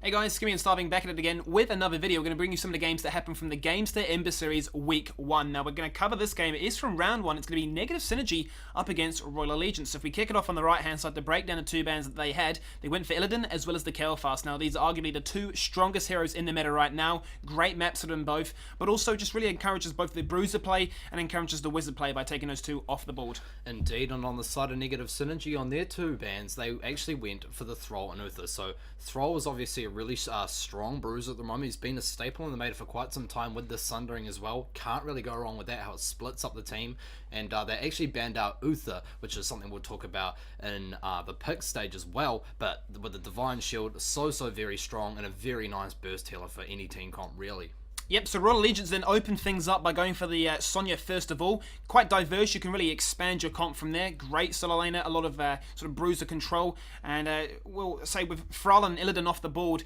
Hey guys, Skimmy and Sta'immy back at it again with another video. We're going to bring you some of the games that happened from the Gamestah Ember series week 1. Now we're going to cover this game. It is from round 1. It's going to be Negative Synergy up against Royal Allegiance. So if we kick it off on the right hand side to break down the two bans that they had, they went for Illidan as well as the Kael'thas. Now these are arguably the two strongest heroes in the meta right now. Great maps for them both, but also just really encourages both the Bruiser play and encourages the Wizard play by taking those two off the board. Indeed, and on the side of Negative Synergy on their two bans, they actually went for the Thrall and Uther. So Thrall is obviously a really strong bruiser at the moment. He's been a staple in the meta for quite some time with the Sundering as well. Can't really go wrong with that, how it splits up the team. And they actually banned out Uther, which is something we'll talk about in the pick stage as well. But with the Divine Shield, so very strong and a very nice burst healer for any team comp, really. Yep, so Royal Allegiance then opened things up by going for the Sonya first of all. Quite diverse, you can really expand your comp from there. Great solo laner, a lot of sort of bruiser control. And we'll say with Thrall and Illidan off the board,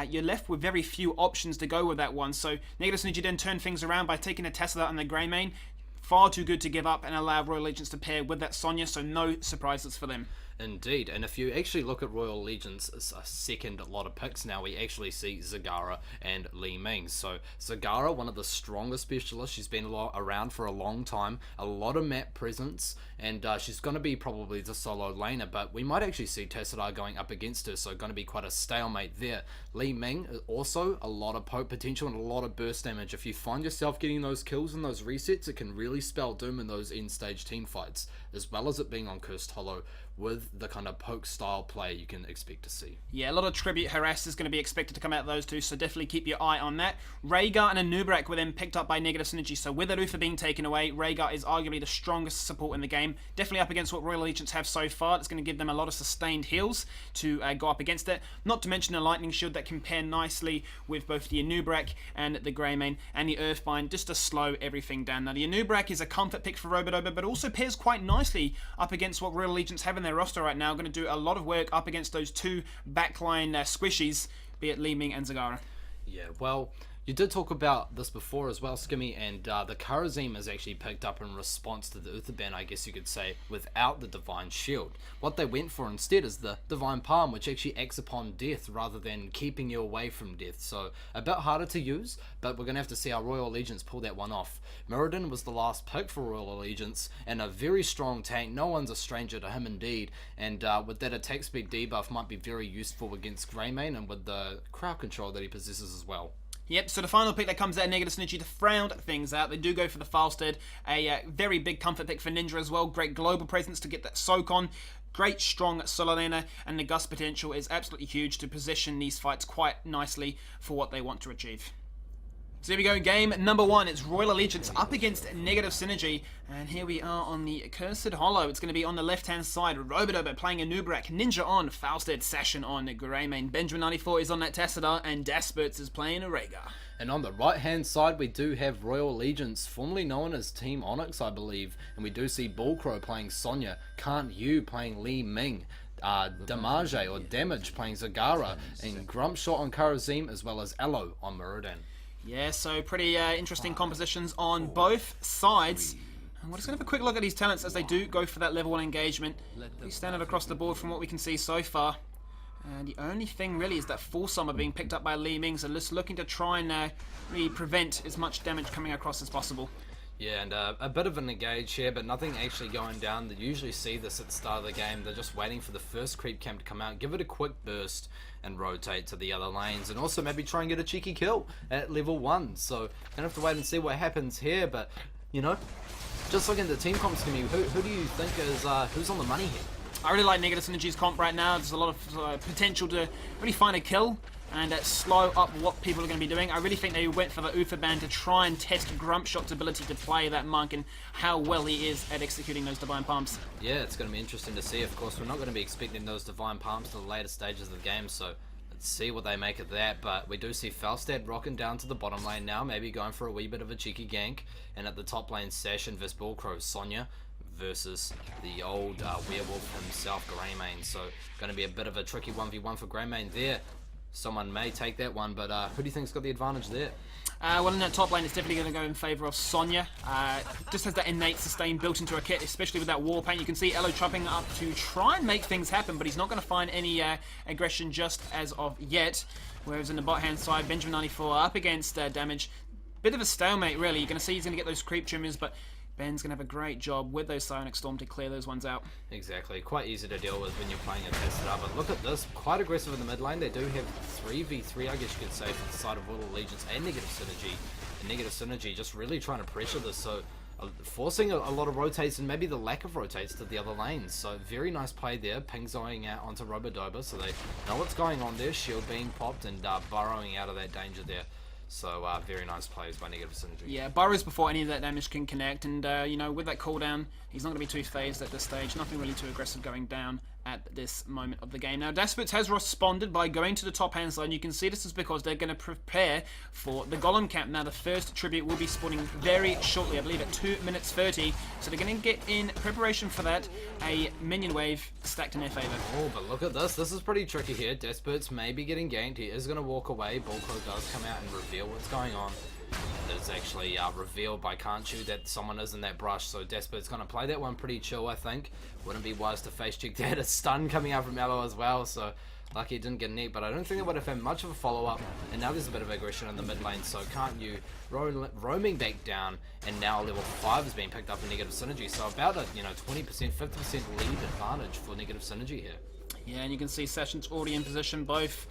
you're left with very few options to go with that one. So Negative Synergy then turned things around by taking a Tesla on the Greymane. Far too good to give up and allow Royal Allegiance to pair with that Sonya, so no surprises for them. Indeed, and if you actually look at Royal Allegiance's second lot of picks now, we actually see Zagara and Li Ming. So Zagara, one of the strongest specialists, she's been around for a long time, a lot of map presence, and she's going to be probably the solo laner, but we might actually see Tassadar going up against her, so going to be quite a stalemate there. Li Ming, also a lot of poke potential and a lot of burst damage. If you find yourself getting those kills and those resets, it can really spell doom in those end stage team fights, as well as it being on Cursed Hollow, with the kind of poke style play you can expect to see. Yeah, a lot of tribute harass is going to be expected to come out of those two, so definitely keep your eye on that. Rhaegar and Anub'arak were then picked up by Negative Synergy, so with Arufa being taken away, Rhaegar is arguably the strongest support in the game. Definitely up against what Royal Allegiance have so far. It's going to give them a lot of sustained heals to go up against it. Not to mention a Lightning Shield that can pair nicely with both the Anub'arak and the Greymane and the Earthbind, just to slow everything down. Now the Anub'arak is a comfort pick for Robodobo, but also pairs quite nicely up against what Royal Allegiance have in their roster right now. Going to do a lot of work up against those two backline squishies, be it Li Ming and Zagara. Yeah, well, you did talk about this before as well, Skimmy, and the Kharazim is actually picked up in response to the Uther ban, I guess you could say, without the Divine Shield. What they went for instead is the Divine Palm, which actually acts upon death rather than keeping you away from death. So a bit harder to use, but we're going to have to see how Royal Allegiance pull that one off. Muradin was the last pick for Royal Allegiance, and a very strong tank. No one's a stranger to him indeed, and with that attack speed debuff might be very useful against Greymane and with the crowd control that he possesses as well. Yep, so the final pick that comes out of Negative Synergy to round things out, they do go for the Falstead, a very big comfort pick for Ninja as well, great global presence to get that soak on, great strong solo laner, and the gust potential is absolutely huge to position these fights quite nicely for what they want to achieve. So here we go, game number 1. It's Royal Allegiance up against Negative Synergy. And here we are on the Cursed Hollow. It's going to be on the left-hand side. Robodobo playing Anub'arak, Ninja on, Falstead, Sashin on, Greymane, Benjamin94 is on that Tassadar, and Dasperts is playing a Rhaegar. And on the right-hand side, we do have Royal Allegiance, formerly known as Team Onyx, I believe. And we do see Bullcrow playing Sonya, Can't You playing Li Ming, Damage or Damage playing Zagara, and Grumpshot on Kharazim, as well as Aloe on Muradin. Yeah, so pretty interesting compositions on both sides. And we're just going to have a quick look at these talents as they do go for that level 1 engagement. Pretty standard across the board from what we can see so far. And the only thing really is that Full Summer being picked up by Li Ming, so just looking to try and really prevent as much damage coming across as possible. Yeah, and a bit of an engage here, but nothing actually going down. They usually see this at the start of the game. They're just waiting for the first creep camp to come out, give it a quick burst, and rotate to the other lanes, and also maybe try and get a cheeky kill at level 1. So, gonna have to wait and see what happens here, but, you know, just looking at the team comps to me, who do you think is, who's on the money here? I really like Negative Synergy's comp right now. There's a lot of potential to really find a kill and slow up what people are going to be doing. I really think they went for the Uther ban to try and test Grumpshot's ability to play that monk and how well he is at executing those Divine Palms. Yeah, it's going to be interesting to see. Of course, we're not going to be expecting those Divine Palms to the later stages of the game, so let's see what they make of that. But we do see Falstad rocking down to the bottom lane now, maybe going for a wee bit of a cheeky gank, and at the top lane, Sashin vs Bullcrow, Sonya versus the old werewolf himself, Greymane. So going to be a bit of a tricky 1v1 for Greymane there. Someone may take that one, but who do you think's got the advantage there? Well, in that top lane, it's definitely going to go in favour of Sonya. Just has that innate sustain built into her kit, especially with that war paint. You can see Elo chopping up to try and make things happen, but he's not going to find any aggression just as of yet. Whereas in the bot-hand side, Benjamin94 up against damage. Bit of a stalemate, really. You're going to see he's going to get those creep trimmers, but Ben's going to have a great job with those Psionic Storm to clear those ones out. Exactly. Quite easy to deal with when you're playing a Tesla. But look at this. Quite aggressive in the mid lane. They do have 3v3, I guess you could say, for the side of Royal Allegiance and Negative Synergy. And Negative Synergy just really trying to pressure this. So forcing a lot of rotates and maybe the lack of rotates to the other lanes. So very nice play there. Ping zoning out onto Robodoba. So they know what's going on there. Shield being popped and burrowing out of that danger there. So, very nice plays by Negative Synergy. Yeah, burrows before any of that damage can connect, and, you know, with that cooldown, he's not going to be too phased at this stage. Nothing really too aggressive going down at this moment of the game. Now, Despots has responded by going to the top-hand side, and you can see this is because they're going to prepare for the Golem camp. Now, the first tribute will be spawning very shortly, I believe at 2 minutes 30, so they're going to get in preparation for that, a minion wave stacked in their favour. Oh, but look at this. This is pretty tricky here. Despots may be getting ganked. He is going to walk away. Bulko does come out and reveal what's going on. It's actually revealed by Kanchu that someone is in that brush, so Despot's going to play that one pretty chill, I think. Wouldn't be wise to face check that. A stun coming out from Elo as well, so lucky he didn't get an eat, but I don't think they would have had much of a follow-up. And now there's a bit of aggression in the mid lane, so can't you roaming back down, and now level 5 is being picked up in Negative Synergy, so about a 20%, 50% lead advantage for Negative Synergy here. Yeah, and you can see Session's already in position, both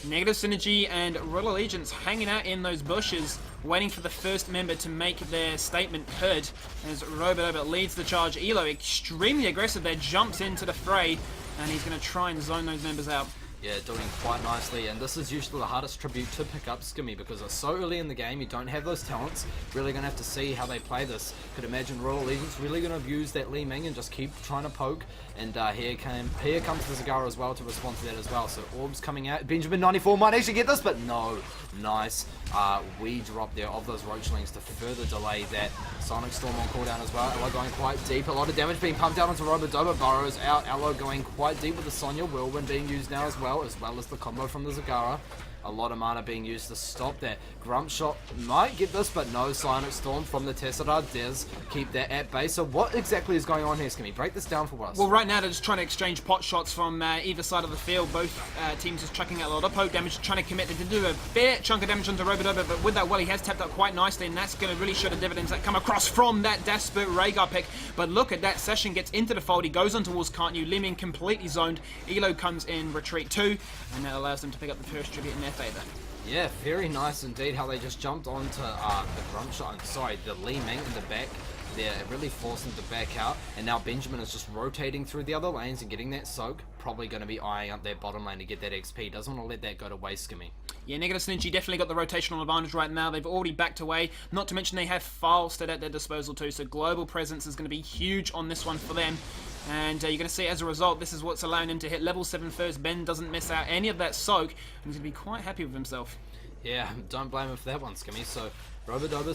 Negative Synergy and Royal Allegiance hanging out in those bushes, waiting for the first member to make their statement heard. As Robodoba leads the charge, Elo extremely aggressive there, jumps into the fray, and he's going to try and zone those members out. Yeah, doing quite nicely, and this is usually the hardest tribute to pick up, Skimmy, because it's so early in the game, you don't have those talents. Really going to have to see how they play this. Could imagine Royal Allegiance really going to abuse that Li Ming and just keep trying to poke, and here comes the Zagara as well to respond to that as well. So Orbs coming out, Benjamin94 might actually get this, but no. Nice wee drop there of those Roachlings to further delay that Sonic Storm on cooldown as well. Elo going quite deep, a lot of damage being pumped out onto Robodoba, burrows out, Elo going quite deep with the Sonya, Whirlwind being used now as well as the combo from the Zagara. A lot of mana being used to stop that. Grump Shot might get this, but no. Psionic Storm from the Tesseract does keep that at base. So what exactly is going on here, Skimmy? Break this down for us. Well, right now they're just trying to exchange pot shots from either side of the field. Both teams just chucking out a lot of poke damage, trying to commit. They did do a fair chunk of damage onto Robodoba, but with that, well, he has tapped up quite nicely, and that's going to really show the dividends that come across from that Despot Rhaegar pick. But look at that. Session gets into the fold. He goes on towards Can't You. Li Ming completely zoned. Elo comes in retreat too, and that allows them to pick up the first tribute in their favour. Yeah, very nice indeed how they just jumped onto the Grump Shot, the Li Ming in the back. They're really forcing them to back out, and now Benjamin is just rotating through the other lanes and getting that soak. Probably going to be eyeing up their bottom lane to get that XP. Doesn't want to let that go to waste, Skimmy. Yeah, Negative Synergy definitely got the rotational advantage right now. They've already backed away. Not to mention they have Falstad at their disposal too, so global presence is going to be huge on this one for them. And you're going to see as a result, this is what's allowing him to hit level 7 first. Ben doesn't miss out any of that soak, and he's going to be quite happy with himself. Yeah, don't blame him for that one, Skimmy. So Robodoba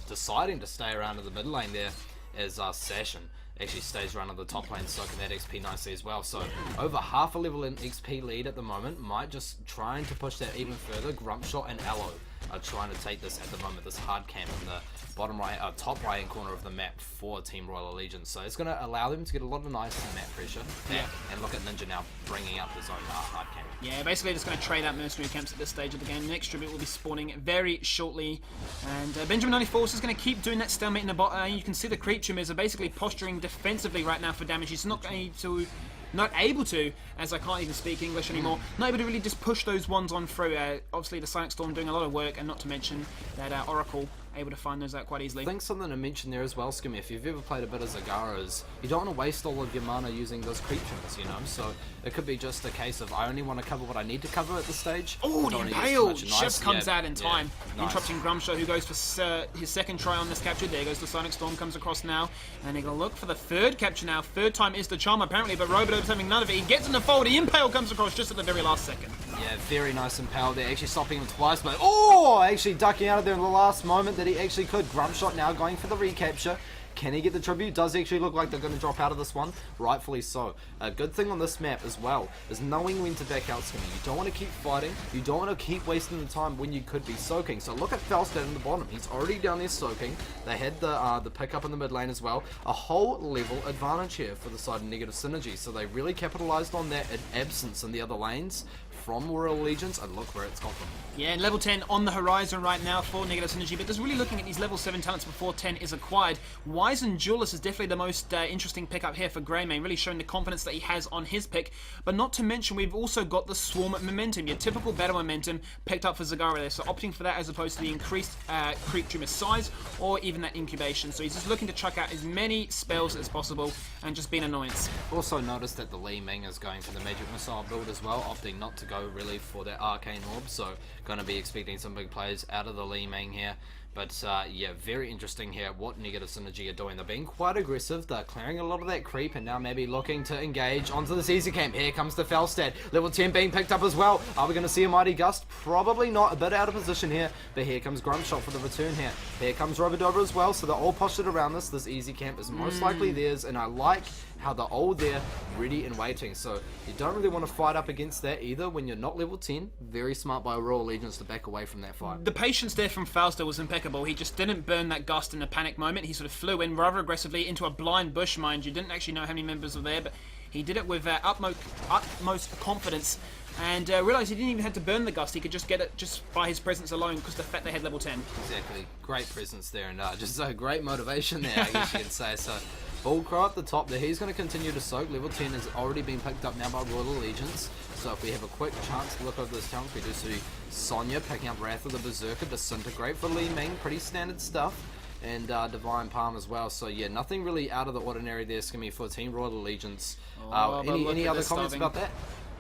deciding to stay around in the mid lane there as Sashin actually stays around on the top lane, soaking that XP nicely as well. So over half a level in XP lead at the moment, might just trying to push that even further. Grump Shot and Elo are trying to take this at the moment, this hard camp in the bottom right, top right hand corner of the map for Team Royal Allegiance. So it's going to allow them to get a lot of nice map pressure. Yeah. And look at Ninja now bringing up his own hard camp. Yeah, basically just going to trade out mercenary camps at this stage of the game. The next tribute will be spawning very shortly. And Benjamin94 is going to keep doing that stalemate in the bot. You can see the creep trimmers are basically posturing defensively right now for damage. He's not able to, as I can't even speak English anymore, not able to really just push those ones on through. Obviously the Psionic Storm doing a lot of work, and not to mention that Oracle able to find those out quite easily. I think something to mention there as well, Skimmy, if you've ever played a bit of Zagara, is you don't want to waste all of your mana using those creep trimmers, you know, so it could be just a case of I only want to cover what I need to cover at this stage. Oh, the Impale! Chef comes out in time, nice. Interrupting Grumshot, who goes for his second try on this capture. There goes the Psionic Storm, comes across now, and they're going to look for the third capture now. Third time is the charm apparently, but Robodoba's having none of it. He gets in the fold, the Impale comes across just at the very last second. Yeah, very nice Impale there, actually stopping him twice, but actually ducking out of there in the last moment that he actually could. Grump Shot now going for the recapture. Can he get the tribute? Does actually look like they're going to drop out of this one. Rightfully so. A good thing on this map as well is knowing when to back out Skimmy. You don't want to keep fighting. You don't want to keep wasting the time when you could be soaking. So look at Felstad in the bottom. He's already down there soaking. They had the pickup in the mid lane as well. A whole level advantage here for the side of Negative Synergy. So they really capitalized on that absence in the other lanes from Royal Allegiance, and look where it's got them. Yeah, and level 10 on the horizon right now for Negative Synergy, but just really looking at these level 7 talents before 10 is acquired. Wizened Duelist is definitely the most interesting pickup here for Greymane, really showing the confidence that he has on his pick, but not to mention we've also got the Swarm Momentum, your typical battle momentum picked up for Zagara there, so opting for that as opposed to the increased creep tumor size or even that incubation. So he's just looking to chuck out as many spells as possible and just be an annoyance. Also noticed that the Li Ming is going for the Magic Missile build as well, opting not to go really for that Arcane Orb, so going to be expecting some big plays out of the Li Ming here. But yeah, very interesting here what Negative Synergy are doing. They're being quite aggressive, they're clearing a lot of that creep, and now maybe looking to engage onto this easy camp. Here comes the Felstad, level 10 being picked up as well. Are we going to see a Mighty Gust? Probably not, a bit out of position here, but here comes Grumshot for the return here. Here comes Robodobra as well, so they're all postured around this. This easy camp is most likely theirs, and I like how they're all there, ready and waiting. So you don't really want to fight up against that either when you're not level 10. Very smart by Royal Allegiance to back away from that fight. The patience there from Falster was impeccable. He just didn't burn that gust in a panic moment. He sort of flew in rather aggressively into a blind bush, mind you. Didn't actually know how many members were there, but he did it with utmost confidence. And realised he didn't even have to burn the gust. He could just get it just by his presence alone because the fact they had level 10. Exactly. Great presence there, and just a great motivation there, I guess you could say. So Bullcrow at the top there, he's going to continue to soak. Level 10 has already been picked up now by Royal Allegiance. So if we have a quick chance to look over this talent, we do see Sonya picking up Wrath of the Berserker, Disintegrate for Li Ming, pretty standard stuff. And Divine Palm as well. So yeah, nothing really out of the ordinary there, Skimmy, for Team Royal Allegiance. Any other comments about that?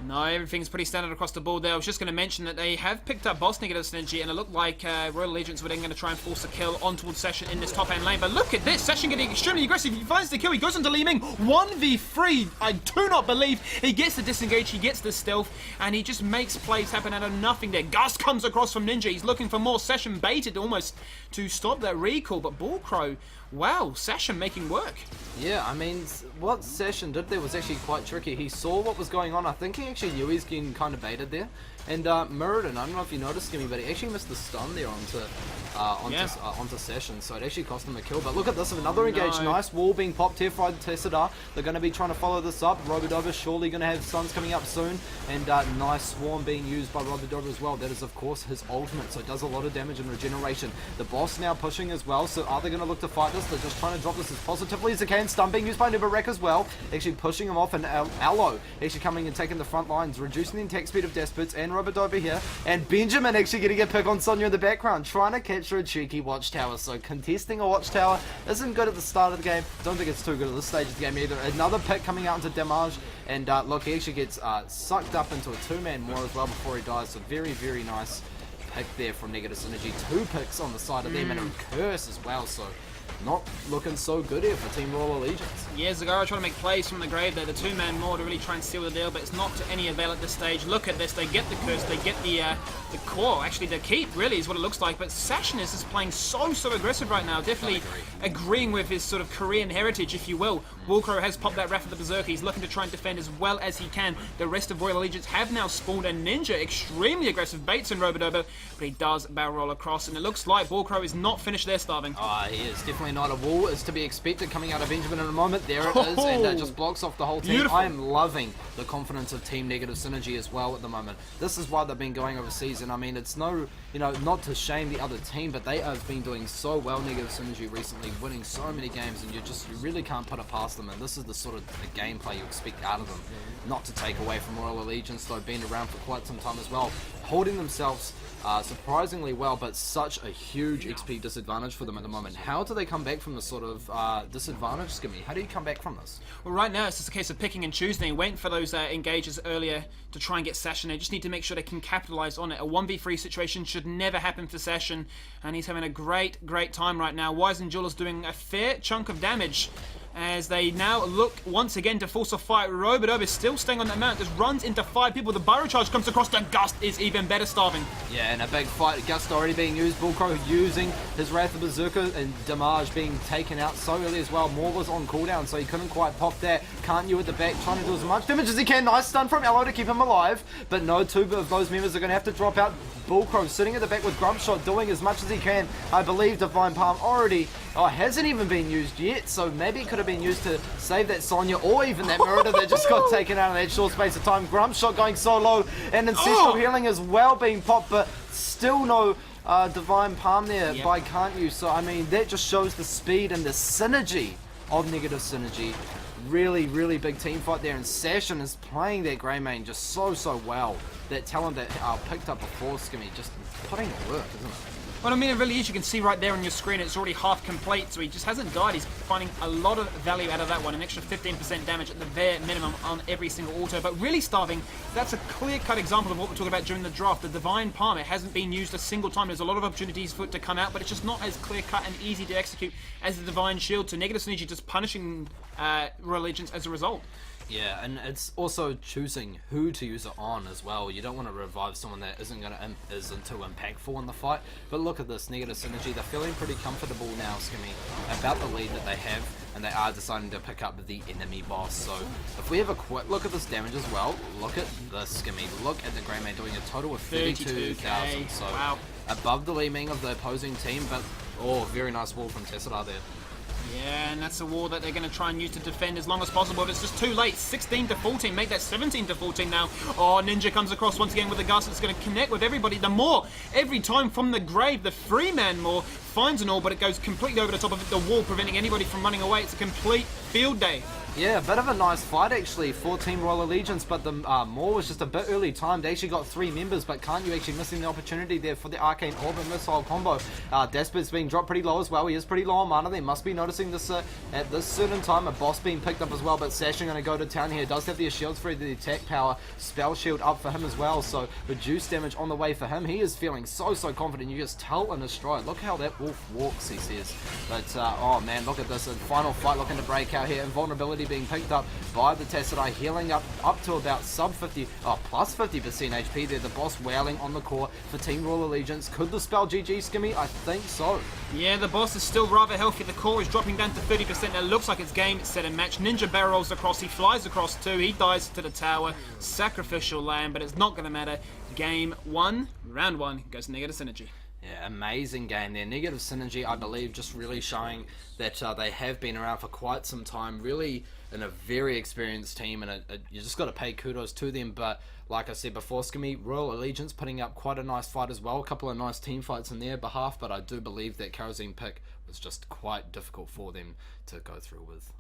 No, everything's pretty standard across the board there. I was just going to mention that they have picked up Boss Negative Synergy, and it looked like Royal Allegiance were then going to try and force a kill on towards Session in this top-end lane. But look at this, Session getting extremely aggressive. He finds the kill, he goes into Li Ming, 1v3. I do not believe he gets the disengage, he gets the stealth, and he just makes plays happen out of nothing there. Gust comes across from Ninja, he's looking for more. Session baited almost to stop that recall, but Bullcrow, wow, Session making work. Yeah, I mean, what Session did there was actually quite tricky. He saw what was going on. I think he actually knew he's getting kind of baited there. And Muradin, I don't know if you noticed, Skimmy, but he actually missed the stun there onto Session, so it actually cost him a kill. But look at this, another engage. Nice wall being popped here for Tessadar. They're going to be trying to follow this up. Robodobra surely going to have stuns coming up soon. And nice swarm being used by Robodobra as well. That is, of course, his ultimate, so it does a lot of damage and regeneration. The boss now pushing as well, so are they going to look to fight this? They're just trying to drop this as positively as they can. Stun being used by Nubarek as well, actually pushing him off, and Aloe actually coming and taking the front lines, reducing the attack speed of Despots, and Robodobra here, and Benjamin actually getting a pick on Sonya in the background, trying to capture a cheeky watchtower. So contesting a watchtower isn't good at the start of the game. Don't think it's too good at this stage of the game either. Another pick coming out into damage, and look, he actually gets sucked up into a two-man war as well before he dies. So very, very nice pick there from Negative Synergy. Two picks on the side of them, and a curse as well. So not looking so good here for Team Royal Allegiance. Yeah, Zagara trying to make plays from the grave there, the two-man more to really try and seal the deal, but it's not to any avail at this stage. Look at this, they get the curse, they get the core, actually the keep really is what it looks like, but Sashinus is playing so aggressive right now, definitely agreeing with his sort of Korean heritage, if you will. Bullcrow has popped that Wrath of the Berserker, he's looking to try and defend as well as he can. The rest of Royal Allegiance have now spawned, and Ninja, extremely aggressive, baits in Robodobra, but he does barrel roll across, and it looks like Bullcrow is not finished there, Starving. He is definitely not. A wall is to be expected coming out of Benjamin in a moment. There it is, and just blocks off the whole team. Beautiful. I am loving the confidence of Team Negative Synergy as well at the moment. This is why they've been going overseas, and I mean, it's no, not to shame the other team, but they have been doing so well, Negative Synergy, recently, winning so many games, and you really can't put it past them, and this is the sort of the gameplay you expect out of them. Not to take away from Royal Allegiance, though, been around for quite some time as well, holding themselves surprisingly well, but such a huge XP disadvantage for them at the moment. How do they come back from this sort of disadvantage, Skimmy? How do you come back from this? Well, right now it's just a case of picking and choosing. Waiting for those engages earlier to try and get Session. They just need to make sure they can capitalize on it. A 1v3 situation should never happen for Session, and he's having a great time right now. Wizened Jewel's doing a fair chunk of damage. as they now look once again to force a fight. Robodob is still staying on that mount, just runs into 5 people. The Burrow Charge comes across. The Gust is even better, Starving. Yeah, and a big fight. Gust already being used. Bullcrow using his Wrath of Berserker, and Damage being taken out so early as well. Moore was on cooldown, so he couldn't quite pop that. Can't you at the back, trying to do as much damage as he can. Nice stun from Elo to keep him alive, but no, 2 of those members are going to have to drop out. Bullcrow sitting at the back with Grumpshot doing as much as he can. I believe Divine Palm already hasn't even been used yet, so maybe it could have been used to save that Sonya or even that Merida that just got taken out in that short space of time. Grumpshot going so low, and Ancestral Healing as well being popped, but still no Divine Palm there by Can't You. So I mean, that just shows the speed and the synergy of Negative Synergy. Really, really big team fight there, and Sashin is playing that Grey Mane just so well. That talent that picked up before Skimmy, just putting it work, isn't it? Well, I mean, it really is. You can see right there on your screen, it's already half complete, so he just hasn't died. He's finding a lot of value out of that one, an extra 15% damage at the bare minimum on every single auto. But really, Starving, that's a clear-cut example of what we're talking about during the draft. The Divine Palm, it hasn't been used a single time. There's a lot of opportunities for it to come out, but it's just not as clear-cut and easy to execute as the Divine Shield. So Negative Synergy just punishing Royal Legends as a result. Yeah, and it's also choosing who to use it on as well. You don't want to revive someone that isn't too impactful in the fight. But look at this, Negative Synergy. They're feeling pretty comfortable now, Skimmy, about the lead that they have, and they are deciding to pick up the enemy boss. So if we have a quick look at this damage as well, look at this, Skimmy. Look at the Grey Mane doing a total of 32,000. So wow. Above the Li Ming of the opposing team, but very nice wall from Tessera there. Yeah, and that's a wall that they're going to try and use to defend as long as possible. If it's just too late, 16 to 14, make that 17 to 14 now. Oh, Ninja comes across once again with a Gust. It's going to connect with everybody. The Moore, every time from the grave, the Freeman Moore finds an all, but it goes completely over the top of it, the wall, preventing anybody from running away. It's a complete field day. Yeah, a bit of a nice fight actually for Team Royal Allegiance, but the Moore was just a bit early timed. They actually got 3 members, but Can't You actually missing the opportunity there for the Arcane Orb and Missile combo. Despert's being dropped pretty low as well. He is pretty low on mana. They must be noticing this at this certain time. A boss being picked up as well, but Sashin going to go to town here. Does have the shields for the attack power. Spell shield up for him as well, so reduced damage on the way for him. He is feeling so confident. You just tell in his stride. Look how that wolf walks, he says. But oh man, look at this. A final fight looking to break out here. Invulnerability being picked up by the Tessera, healing up to about plus 50% HP there. The boss wailing on the core for Team Royal Allegiance. Could the spell GG, Skimmy? I think so. Yeah, the boss is still rather healthy. The core is dropping down to 30%. It looks like it's game, set, and match. Ninja barrels across. He flies across too. He dies to the tower. Sacrificial lamb, but it's not going to matter. Game 1, round 1, goes Negative Synergy. Yeah, amazing game there. Negative Synergy, I believe, just really showing that they have been around for quite some time. Really in a very experienced team, and you just got to pay kudos to them. But like I said before, Skimmy, Royal Allegiance putting up quite a nice fight as well. A couple of nice team fights in their behalf, but I do believe that Kerosene pick was just quite difficult for them to go through with.